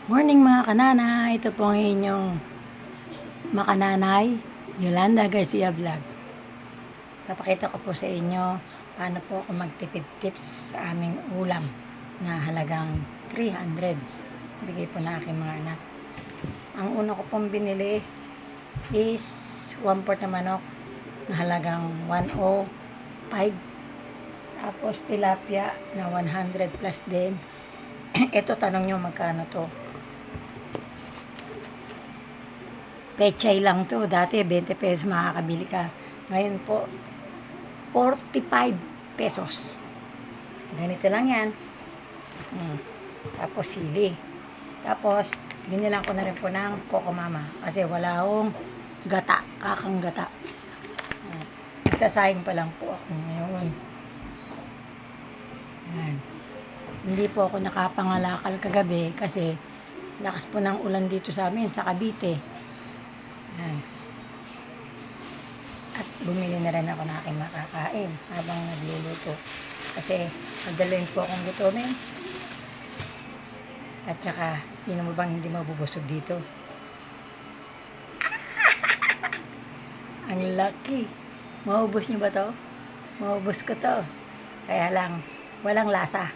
Morning mga kananay, ito po ang inyong makananay, Yolanda Garcia Vlog. Papakita ko po sa inyo paano po ako magtipid tips sa aming ulam na halagang 300. Bigay po na aking mga anak. Ang una ko pong binili is 1/4 na manok na halagang 105. Tapos tilapia na 100 plus din. Ito tanong nyo magkano to. Pechay lang to. Dati 20 pesos makakabili ka. Ngayon po 45 pesos. Ganito lang yan. Tapos sili. Tapos binilang ko na rin po ng Coco Mama kasi wala akong gata, kakang gata. Nagsasayang pa lang po ako ngayon. Yan. Hindi po ako nakapangalakal kagabi kasi lakas po ng ulan dito sa amin sa Cavite. Yan. At bumili na rin ako ng aking makakain habang nagluluto. Kasi madalawin po akong gutumin. At saka, sino mo bang hindi mabubusog dito? Ang laki. Maubos niyo ba to? Maubos ko to. Kaya lang, walang lasa.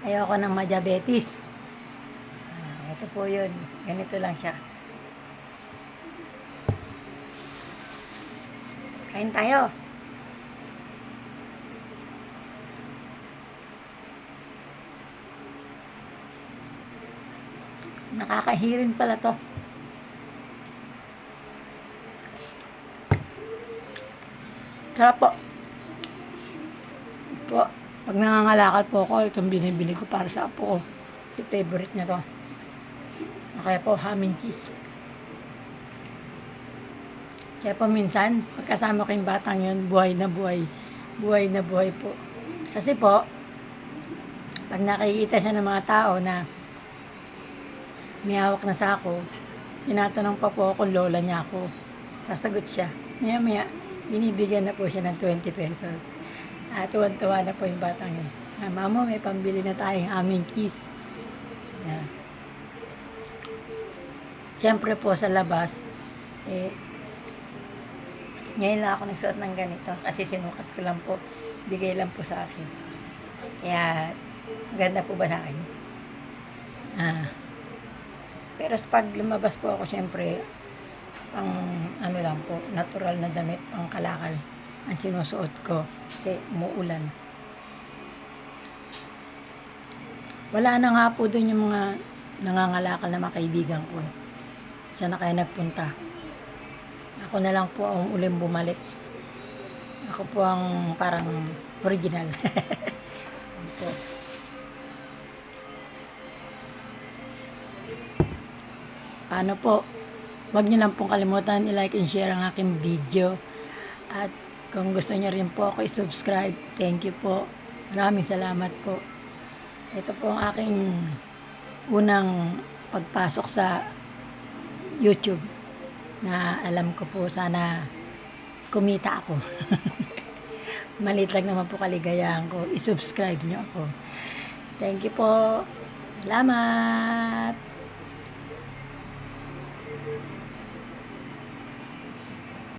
Ayoko ng madiabetes. Ito po yun. Ganito lang siya. Kain tayo. Nakakahirin pala to. Sarap po. Po, pag nangangalakal po ako, itong binibili ko para sa apo ko. Si favorite niya to. Kaya po, ham and cheese. Kaya po minsan, pagkasama ko yung batang yun, buhay na buhay. Buhay na buhay po. Kasi po, pag nakikita siya ng mga tao na may hawak na sako, tinatanong pa po kung lola niya ako. Sasagot siya. Maya-maya, binibigyan na po siya ng 20 pesos. Tuwan-tuwa na po yung batang yun. Mama, may pambili na tayong aming cheese. Yan. Siyempre po sa labas, ngayon lang ako nagsuot ng ganito kasi sinukat ko lang po. Bigay lang po sa akin. Kaya, ganda po ba sa akin? Pero pag lumabas po ako, siyempre, ang ano lang po, natural na damit, ang kalakal, ang sinusuot ko kasi umuulan. Wala na nga po doon yung mga nangangalakal na mga kaibigan ko. Saan na kaya nagpunta? Ako na lang po ang uling bumalik. Ako po ang parang original. Ito. Paano po? Huwag niyo lang pong kalimutan i-like and share ang aking video. At kung gusto niyo rin po ako i-subscribe, thank you po. Maraming salamat po. Ito po ang aking unang pagpasok sa YouTube na alam ko po sana kumita ako. Maliit lang naman po kaligayahan ko. I-subscribe niyo ako. Thank you po. Salamat!